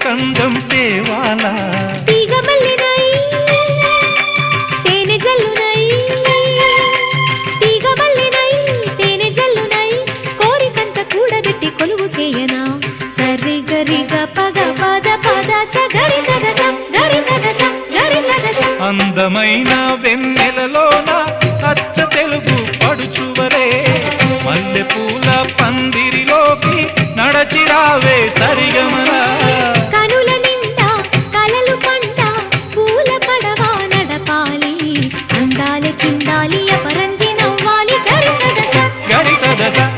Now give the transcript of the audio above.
కందం తేవాలా తీగ మల్లినై తేనె జల్లునై తీగ మల్లినై తేనె జల్లునై కోరికంత కూడబెట్టి కొలువు చేయనా సరి గరి గ పగ పద పద స గరి సద స గరి సద స గరి సద స అందమైన వెన్నెలలోన అచ్చ తెలుగు పడుచువరే మల్లె పూల పందిరిలోకి నడచిరావే సరిగమలా కనుల నిండా కలలు పంట పూల పడవా నడపాలి అందాల చిందాలి అపరంజి నవ్వాలి గరి సద స గరి సద స